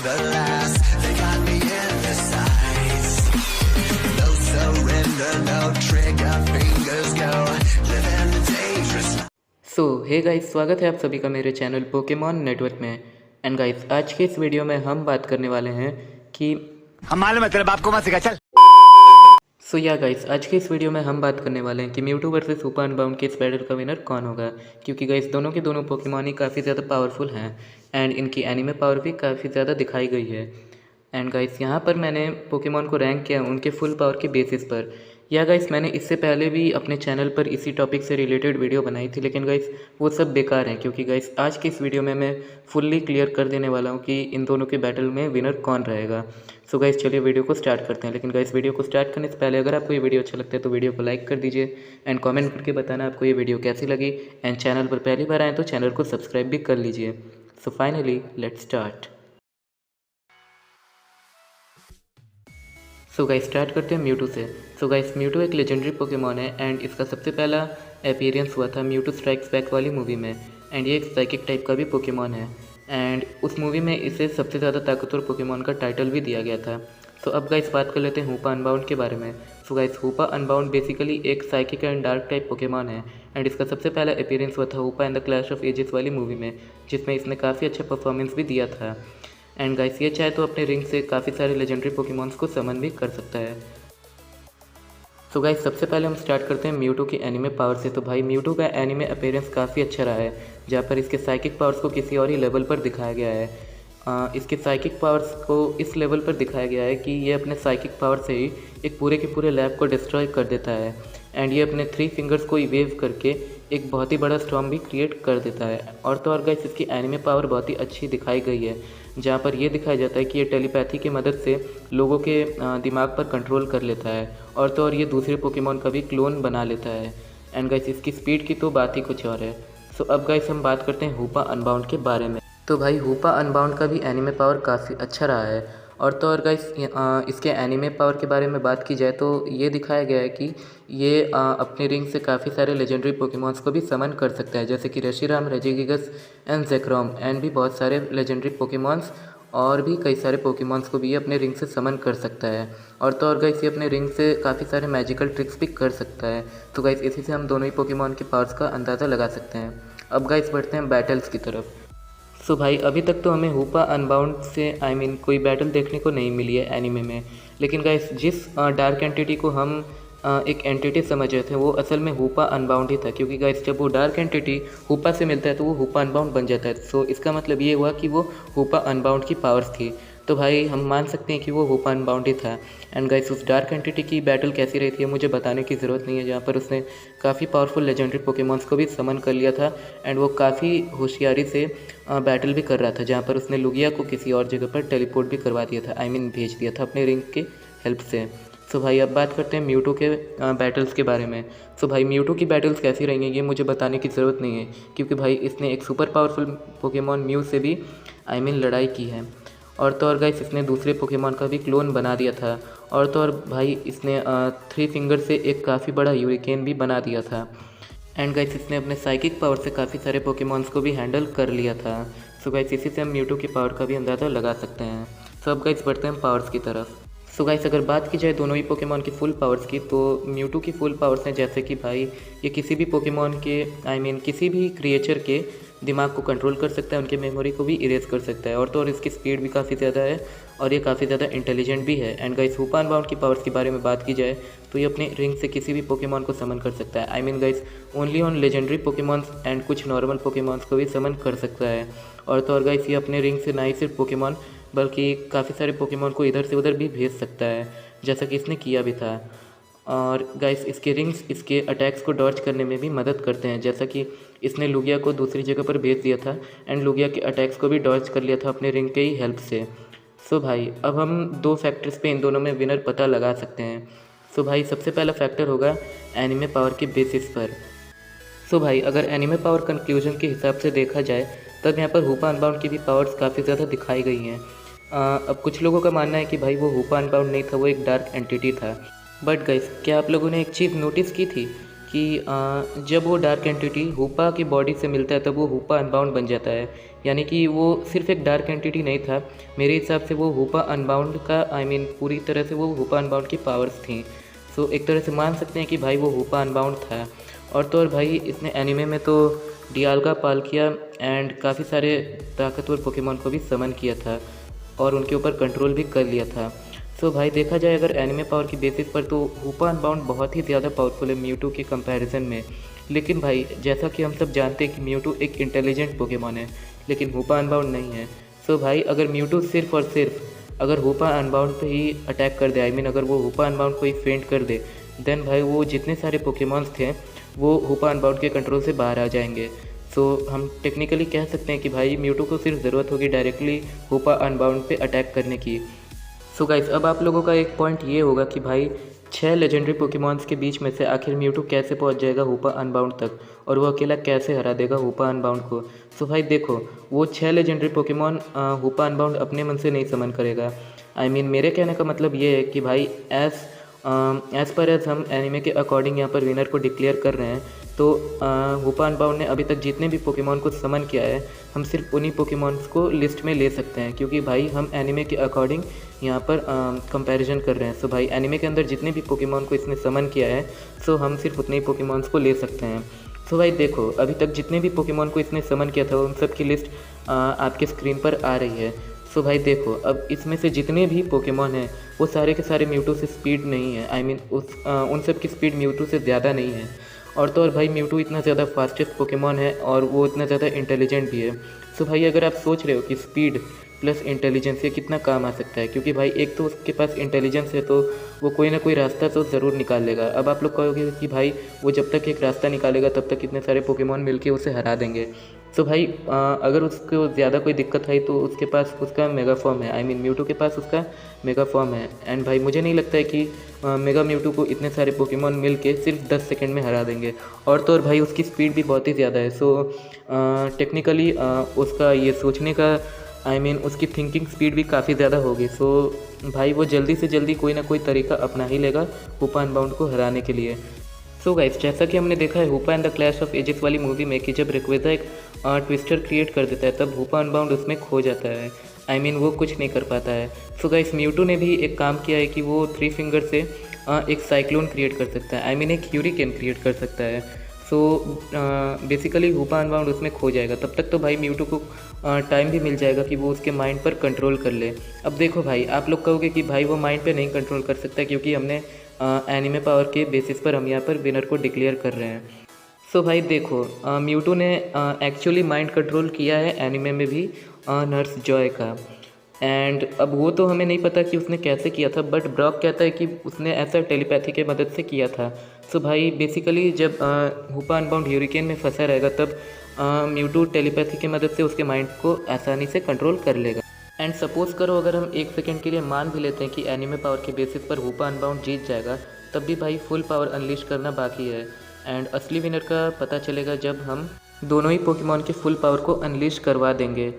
never last. They got me in their sights. No surrender, no trigger, fingers go. Living the dangerous life. So hey guys, स्वागत है आप सभी का मेरे channel Pokemon network में। And guys, आज के इस वीडियो में हम बात करने वाले हैं कि हम मालूम है तेरे बाप को मत सिखा चल। सो या गाइस, आज के इस वीडियो में हम बात करने वाले हैं कि म्यूटू वर्सेस सुपर अनबाउंड के इस बैटल का विनर कौन होगा। क्योंकि गाइस, दोनों के दोनों पोकेमॉन ही काफ़ी ज़्यादा पावरफुल हैं एंड इनकी एनिमे पावर भी काफ़ी ज़्यादा दिखाई गई है। एंड गाइस, यहाँ पर मैंने पोकेमॉन को रैंक किया उनके फुल पावर के बेसिस पर। या गाइस, मैंने इससे पहले भी अपने चैनल पर इसी टॉपिक से रिलेटेड वीडियो बनाई थी, लेकिन गाइस वो सब बेकार हैं। क्योंकि गाइस, आज की इस वीडियो में मैं फुल्ली क्लियर कर देने वाला हूँ कि इन दोनों के बैटल में विनर कौन रहेगा। सो गाइस, चलिए वीडियो को स्टार्ट करते हैं। लेकिन गाइस, वीडियो को स्टार्ट करने से पहले अगर आपको ये वीडियो अच्छा लगता है तो वीडियो को लाइक कर दीजिए एंड कमेंट करके बताना आपको ये वीडियो कैसी लगी। एंड चैनल पर पहली बार आए तो चैनल को सब्सक्राइब भी कर लीजिए। So finally let's start. So guys, start करते हैं म्यूटू से। सो गाइस, म्यूटू एक लेजेंडरी पोकेमॉन है एंड इसका सबसे पहला अपीयरेंस हुआ था म्यूटू स्ट्राइक्स बैक वाली मूवी में। एंड ये एक साइकिक टाइप का भी पोकेमॉन है एंड उस मूवी में इसे सबसे ज़्यादा ताकतवर पोकेमॉन का टाइटल भी दिया गया था। सो अब गाइस, बात कर लेते हैं हूपा अनबाउंड के बारे में। So guys, Hoopa Unbound basically एक psychic and dark type Pokemon है एंड इसका सबसे पहला अपीयरेंस हुआ था Hoopa in the Clash of Ages वाली मूवी में, जिसमें इसने काफ़ी अच्छा परफॉर्मेंस भी दिया था। एंड गाइस, ये चाहे तो अपने रिंग से काफ़ी सारे लेजेंडरी पोकेमॉन्स को समन भी कर सकता है। सो गाइस, सबसे पहले हम स्टार्ट करते हैं म्यूटू की एनिमे पावर से। तो भाई, म्यूटू का एनिमे अपीयरेंस काफ़ी अच्छा रहा है, जहाँ पर इसके साइकिक पावर्स को किसी और ही लेवल पर दिखाया गया है। इसके साइकिक पावर्स को इस लेवल पर दिखाया गया है कि ये अपने साइकिक पावर से ही एक पूरे के पूरे लैब को डिस्ट्रॉय कर देता है एंड ये अपने 3 फिंगर्स को वेव करके एक बहुत ही बड़ा स्टॉर्म भी क्रिएट कर देता है। और तो और गाइस, इसकी एनिमे पावर बहुत ही अच्छी दिखाई गई है, जहाँ पर यह दिखाया जाता है कि ये टेलीपैथी की मदद से लोगों के दिमाग पर कंट्रोल कर लेता है और तो और ये दूसरे पोकेमॉन का भी क्लोन बना लेता है। एंड गाइस, इसकी स्पीड की तो बात ही कुछ और है। सो अब गाइस, हम बात करते हैं हूपा अनबाउंड के बारे में। तो भाई, हूपा अनबाउंड का भी एनिमे पावर काफ़ी अच्छा रहा है और तो और गाइस, इसके एनिमे पावर के बारे में बात की जाए तो ये दिखाया गया है कि ये अपने रिंग से काफ़ी सारे लेजेंडरी पोकेमॉन्स को भी समन कर सकता है, जैसे कि रेशिराम, रेजिगिगस एंड ज़ेक्रोम एंड भी बहुत सारे लेजेंडरी पोकेमॉन्स और भी कई सारे पोकेमॉन्स को भी ये अपने रिंग से समन कर सकता है। और तो और गाइस, ये अपने रिंग से काफ़ी सारे मैजिकल ट्रिक्स भी कर सकता है। तो गाइस, इसी से हम दोनों ही पोकेमॉन के पावर्स का अंदाज़ा लगा सकते हैं। अब गाइस, बढ़ते हैं बैटल्स की तरफ। सो भाई, अभी तक तो हमें हूपा अनबाउंड से कोई बैटल देखने को नहीं मिली है एनिमे में। लेकिन गाइस, जिस डार्क एंटिटी को हम एक एंटिटी समझ रहे थे वो असल में हूपा अनबाउंड ही था। क्योंकि गाइस, जब वो डार्क एंटिटी हूपा से मिलता है तो वो हूपा अनबाउंड बन जाता है। सो इसका मतलब ये हुआ कि वो हूपा अनबाउंड की पावर्स थी। तो भाई, हम मान सकते हैं कि वो हूपा अनबाउंड ही था। एंड गाइस, उस डार्क एंटिटी की बैटल कैसी रही थी मुझे बताने की ज़रूरत नहीं है, जहाँ पर उसने काफ़ी पावरफुल लेजेंडरी पोकेमॉन्स को भी समन कर लिया था एंड वो काफ़ी होशियारी से बैटल भी कर रहा था, जहाँ पर उसने लुगिया को किसी और जगह पर टेलीपोर्ट भी करवा दिया था, भेज दिया था अपने रिंग के हेल्प से। सो भाई, अब बात करते हैं म्यूटू के बैटल्स के बारे में। सो भाई, म्यूटू की बैटल्स कैसी रहेंगी ये मुझे बताने की ज़रूरत नहीं है, क्योंकि भाई इसने एक सुपर पावरफुल पोकेमॉन म्यू से भी लड़ाई की है। और तो और गाइस, इसने दूसरे पोकेमॉन का भी क्लोन बना दिया था। और तो और भाई, इसने 3 फिंगर से एक काफ़ी बड़ा यूरिकेन भी बना दिया था। एंड गाइस, इसने अपने साइकिक पावर से काफ़ी सारे पोकेमॉन्स को भी हैंडल कर लिया था। सो गाइस, इसी से हम म्यूटू की पावर का भी अंदाज़ा लगा सकते हैं। सो अब गाइस, बढ़ते हैं पावर्स की तरफ। सो गाइस, अगर बात की जाए दोनों ही पोकेमॉन की फुल पावर्स की, तो म्यूटू की फुल पावर्स हैं जैसे कि भाई ये किसी भी पोकेमॉन के किसी भी क्रिएचर के दिमाग को कंट्रोल कर सकता है, उनके मेमोरी को भी इरेज कर सकता है। और तो और इसकी स्पीड भी काफ़ी ज़्यादा है और ये काफ़ी ज़्यादा इंटेलिजेंट भी है। एंड गाइस, हूपा अनबाउंड की पावर्स के बारे में बात की जाए तो ये अपने रिंग से किसी भी पोकेमॉन को समन कर सकता है। Guys, only on legendary Pokémons and कुछ नॉर्मल पोकेमॉन्स को भी समन कर सकता है। और तो और गाइस, ये अपने रिंग से ना ही सिर्फ पोकेमॉन बल्कि काफ़ी सारे पोकेमॉन को इधर से उधर भी भेज सकता है, जैसा कि इसने किया भी था। और गाइस, इसके रिंग्स इसके अटैक्स को डॉज करने में भी मदद करते हैं, जैसा कि इसने लुगिया को दूसरी जगह पर भेज दिया था एंड लुगिया के अटैक्स को भी डॉज कर लिया था अपने रिंग के ही हेल्प से। सो भाई, अब हम 2 फैक्टर्स पे इन दोनों में विनर पता लगा सकते हैं। सो भाई, सबसे पहला फैक्टर होगा एनिमे पावर के बेसिस पर। सो भाई, अगर एनिमे पावर कंक्लूजन के हिसाब से देखा जाए तब यहाँ पर हूपा अनबाउंड की भी पावर्स काफ़ी ज़्यादा दिखाई गई हैं। अब कुछ लोगों का मानना है कि भाई वो हूपा अनबाउंड नहीं था, वो एक डार्क एंटिटी था। बट गाइस, क्या आप लोगों ने एक चीज़ नोटिस की थी कि जब वो डार्क एंटिटी हुपा की बॉडी से मिलता है तब वो हुपा अनबाउंड बन जाता है। यानी कि वो सिर्फ एक डार्क एंटिटी नहीं था, मेरे हिसाब से वो हुपा अनबाउंड का पूरी तरह से वो हुपा अनबाउंड की पावर्स थी। सो एक तरह से मान सकते हैं कि भाई वो हुपा अनबाउंड था। और तो और भाई इसने एनिमे में तो डियाल्गा पाल्किया एंड काफ़ी सारे ताकतवर पोकेमॉन को भी समन किया था और उनके ऊपर कंट्रोल भी कर लिया था। सो भाई देखा जाए अगर एनिमे पावर की बेसिस पर तो हुपा अनबाउंड बहुत ही ज़्यादा पावरफुल है म्यूटू के कंपैरिजन में। लेकिन भाई जैसा कि हम सब जानते हैं कि म्यूटू एक इंटेलिजेंट पोकेमॉन है, लेकिन हुपा अनबाउंड नहीं है। सो भाई अगर म्यूटू सिर्फ और सिर्फ अगर हुपा अनबाउंड पे ही अटैक कर दे, अगर वो हुपा अनबाउंड को ही फेंट कर दे, देन भाई वो जितने सारे पोकेमॉन्स थे वो हुपा अनबाउंड के कंट्रोल से बाहर आ जाएंगे। सो हम टेक्निकली कह सकते हैं कि भाई म्यूटू को सिर्फ ज़रूरत होगी डायरेक्टली हुपा अनबाउंड पे अटैक करने की। सो गाइस अब आप लोगों का एक पॉइंट ये होगा कि भाई 6 लेजेंडरी पोकेमॉन्स के बीच में से आखिर म्यूटू कैसे पहुंच जाएगा हुपा अनबाउंड तक और वो अकेला कैसे हरा देगा हुपा अनबाउंड को। सो भाई देखो वो 6 लेजेंडरी पोकेमॉन हुपा अनबाउंड अपने मन से नहीं समन करेगा। मेरे कहने का मतलब ये है कि भाई एज़ पर एज हम एनिमे के अकॉर्डिंग यहाँ पर विनर को डिक्लेयर कर रहे हैं, तो हुपा अनबाउंड ने अभी तक जितने भी पोकेमॉन को समन किया है हम सिर्फ उन्हीं पोकेमॉन्स को लिस्ट में ले सकते हैं, क्योंकि भाई हम एनिमे के अकॉर्डिंग यहाँ पर कंपैरिजन कर रहे हैं। सो भाई एनिमे के अंदर जितने भी पोकेमॉन को इसने समन किया है सो हम सिर्फ उतने ही पोकेमॉन्स को ले सकते हैं। सो भाई देखो अभी तक जितने भी पोकेमॉन को इसने समन किया था उन सब की लिस्ट आपके स्क्रीन पर आ रही है। सो भाई देखो अब इसमें से जितने भी पोकेमॉन हैं वो सारे के सारे म्यूटू से स्पीड नहीं है, उन सब की स्पीड म्यूटू से ज़्यादा नहीं है। और तो और भाई म्यूटू इतना ज़्यादा फास्टेस्ट पोकेमॉन है और वो इतना ज़्यादा इंटेलिजेंट भी है। सो भाई अगर आप सोच रहे हो कि स्पीड प्लस इंटेलिजेंस ये कितना काम आ सकता है, क्योंकि भाई एक तो उसके पास इंटेलिजेंस है तो वो कोई ना कोई रास्ता तो ज़रूर निकाल लेगा। अब आप लोग कहोगे कि भाई वो जब तक एक रास्ता निकालेगा तब तक इतने सारे पोकेमॉन मिलके उसे हरा देंगे। सो भाई अगर उसको ज़्यादा कोई दिक्कत आई तो उसके पास उसका मेगा फॉर्म है, म्यूटू के पास उसका मेगा फॉर्म है। एंड भाई मुझे नहीं लगता है कि मेगा म्यूटू को इतने सारे पोकेमॉन मिल के सिर्फ 10 सेकंड में हरा देंगे। और तो और भाई उसकी स्पीड भी बहुत ही ज़्यादा है। सो टेक्निकली उसका ये सोचने का उसकी थिंकिंग स्पीड भी काफ़ी ज़्यादा होगी। सो भाई वो जल्दी से जल्दी कोई ना कोई तरीका अपना ही लेगा हुपा अनबाउंड को हराने के लिए। सो गाइस जैसा कि हमने देखा है Hoopa and the Clash of Ages वाली मूवी में कि जब रेक्वेजा एक ट्विस्टर क्रिएट कर देता है तब हुपा अनबाउंड उसमें खो जाता है, वो कुछ नहीं कर पाता है। सो गाइस म्यूटू ने भी एक काम किया है कि वो 3 फिंगर से एक साइक्लोन क्रिएट कर सकता है, एक ह्यूरिकेन क्रिएट कर सकता है। सो बेसिकली हुपा अनबाउंड उसमें खो जाएगा। तब तक तो भाई म्यूटू को टाइम भी मिल जाएगा कि वो उसके माइंड पर कंट्रोल कर ले। अब देखो भाई आप लोग कहोगे कि भाई वो माइंड पे नहीं कंट्रोल कर सकता क्योंकि हमने एनिमे पावर के बेसिस पर हम यहाँ पर विनर को डिक्लेयर कर रहे हैं। सो भाई देखो म्यूटू ने एक्चुअली माइंड कंट्रोल किया है एनिमे में भी नर्स जॉय का। एंड अब वो तो हमें नहीं पता कि उसने कैसे किया था, बट ब्रॉक कहता है कि उसने ऐसा टेलीपैथी के मदद से किया था। सो भाई बेसिकली जब हुपा अनबाउंड ह्यूरिकेन में फंसा रहेगा तब म्यूटू टेलीपैथी की मदद से उसके माइंड को आसानी से कंट्रोल कर लेगा। एंड सपोज़ करो अगर हम 1 सेकंड के लिए मान भी लेते हैं कि एनिमे पावर के बेसिस पर हुपा अनबाउंड जीत जाएगा, तब भी भाई फुल पावर अनलीश करना बाकी है। एंड असली विनर का पता चलेगा जब हम दोनों ही पोकेमॉन के फुल पावर को अनलीश करवा देंगे।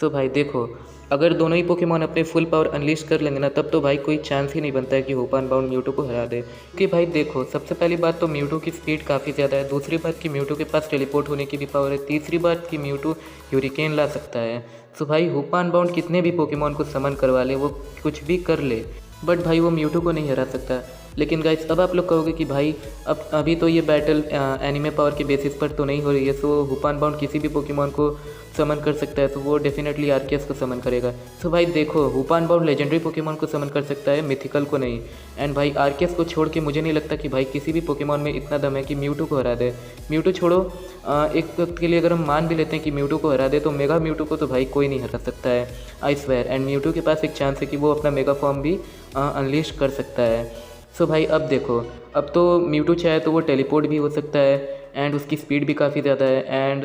सो भाई देखो अगर दोनों ही पोकेमॉन अपने फुल पावर अनलीश कर लेंगे ना तब तो भाई कोई चांस ही नहीं बनता है कि हुपा अनबाउंड म्यूटू को हरा दे। क्योंकि भाई देखो सबसे पहली बात तो म्यूटू की स्पीड काफ़ी ज़्यादा है, दूसरी बात कि म्यूटू के पास टेलीपोर्ट होने की भी पावर है, तीसरी बात कि म्यूटू ह्यूरिकेन ला सकता है। सो भाई हुपा अनबाउंड कितने भी पोकेमॉन को समन करवा ले, वो कुछ भी कर ले, बट भाई वो म्यूटू को नहीं हरा सकता। लेकिन गाइस अब आप लोग कहोगे कि भाई अब अभी तो ये बैटल एनिमे पावर के बेसिस पर तो नहीं हो रही है, सो हुपा अनबाउंड किसी भी पोकेमॉन को समन कर सकता है, तो वो डेफिनेटली आर्कियस को समन करेगा। सो भाई देखो हुपा अनबाउंड लेजेंडरी पोकेमॉन को समन कर सकता है, मिथिकल को नहीं। एंड भाई आर्कियस को छोड़ के मुझे नहीं लगता कि भाई किसी भी पोकेमॉन में इतना दम है कि म्यूटू को हरा दे। म्यूटू छोड़ो एक वक्त के लिए अगर हम मान भी लेते हैं कि म्यूटू को हरा दे तो मेगा म्यूटू को तो भाई कोई नहीं हरा सकता है, आई स्वेयर। एंड म्यूटू के पास एक चांस है कि वो अपना मेगा फॉर्म भी अनलीश कर सकता है। सो भाई अब देखो अब तो म्यूटू चाहे तो वो टेलीपोर्ट भी हो सकता है एंड उसकी स्पीड भी काफ़ी ज़्यादा है एंड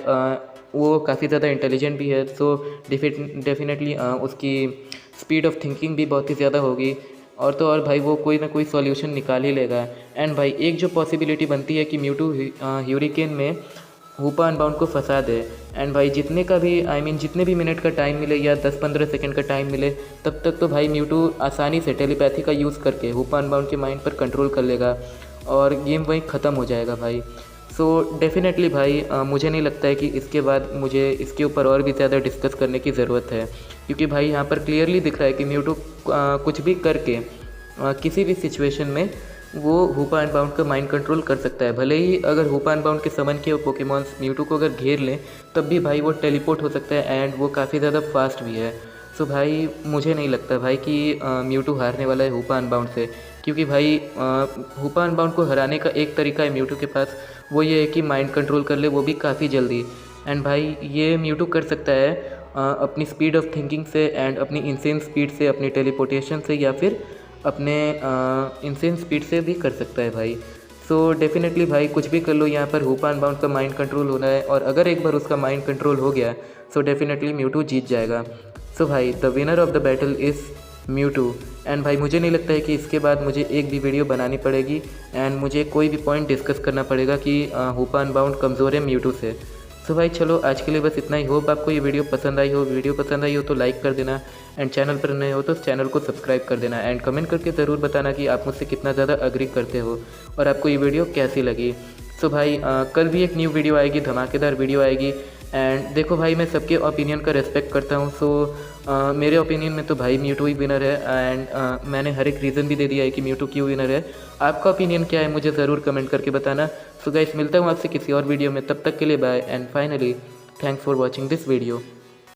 वो काफ़ी ज़्यादा इंटेलिजेंट भी है। सो डेफिनेटली उसकी स्पीड ऑफ थिंकिंग भी बहुत ही ज़्यादा होगी और तो और भाई वो कोई ना कोई सॉल्यूशन निकाल ही लेगा। एंड भाई एक जो पॉसिबिलिटी बनती है कि म्यूटू ह्यूरिकेन में हुपा अनबाउंड को फंसा दे एंड भाई जितने का भी जितने भी मिनट का टाइम मिले या 10-15 सेकंड का टाइम मिले तब तक तो भाई म्यूटू आसानी से टेलीपैथी का यूज़ करके हुपा अनबाउंड के माइंड पर कंट्रोल कर लेगा और गेम वहीं ख़त्म हो जाएगा भाई। सो डेफिनेटली भाई मुझे नहीं लगता है कि इसके बाद मुझे इसके ऊपर और भी ज़्यादा डिस्कस करने की ज़रूरत है, क्योंकि भाई यहाँ पर क्लियरली दिख रहा है कि म्यूटू कुछ भी करके किसी भी सिचुएशन में वो हूपा एंड बाउंड का माइंड कंट्रोल कर सकता है। भले ही अगर हूपा एंड बाउंड के समन के पोकेमॉन्स म्यूटू को अगर घेर लें तब भी भाई वो टेलीपोर्ट हो सकता है एंड वो काफ़ी ज़्यादा फास्ट भी है। सो भाई मुझे नहीं लगता भाई कि म्यूटू हारने वाला है हूपा एंड बाउंड से, क्योंकि भाई हूपा एंड बाउंड को हराने का एक तरीका है म्यूटू के पास, वो ये है कि माइंड कंट्रोल कर ले, वो भी काफ़ी जल्दी। एंड भाई ये म्यूटू कर सकता है अपनी स्पीड ऑफ थिंकिंग से एंड अपनी इंसेन स्पीड से, अपनी टेलीपोर्टेशन से, या फिर अपने इंसेन स्पीड से भी कर सकता है भाई। सो डेफिनेटली भाई कुछ भी कर लो, यहाँ पर हूपा एंड बाउंड का माइंड कंट्रोल होना है, और अगर एक बार उसका माइंड कंट्रोल हो गया सो डेफिनेटली म्यूटू जीत जाएगा। सो भाई the winner of the battle is Mewtwo. And भाई मुझे नहीं लगता है कि इसके बाद मुझे एक भी वीडियो बनानी पड़ेगी एंड मुझे कोई भी पॉइंट डिस्कस करना पड़ेगा कि हूपा एंड बाउंड कमज़ोर है म्यूटू से। सो भाई चलो आज के लिए बस इतना ही। होप आपको ये वीडियो पसंद आई हो। वीडियो पसंद आई हो तो लाइक कर देना, एंड चैनल पर नए हो तो चैनल को सब्सक्राइब कर देना, एंड कमेंट करके ज़रूर बताना कि आप मुझसे कितना ज़्यादा अग्री करते हो और आपको ये वीडियो कैसी लगी। सो भाई कल भी एक न्यू वीडियो आएगी, धमाकेदार वीडियो आएगी। एंड देखो भाई मैं सबके ओपिनियन का रेस्पेक्ट करता हूँ। सो मेरे ओपिनियन में तो भाई म्यूटू ही विनर है, एंड मैंने हर एक रीज़न भी दे दिया है कि म्यूटू क्यों विनर है। आपका ओपिनियन क्या है मुझे ज़रूर कमेंट करके बताना। सो गाइस मिलता हूँ आपसे किसी और वीडियो में, तब तक के लिए bye, and finally thanks for watching this video.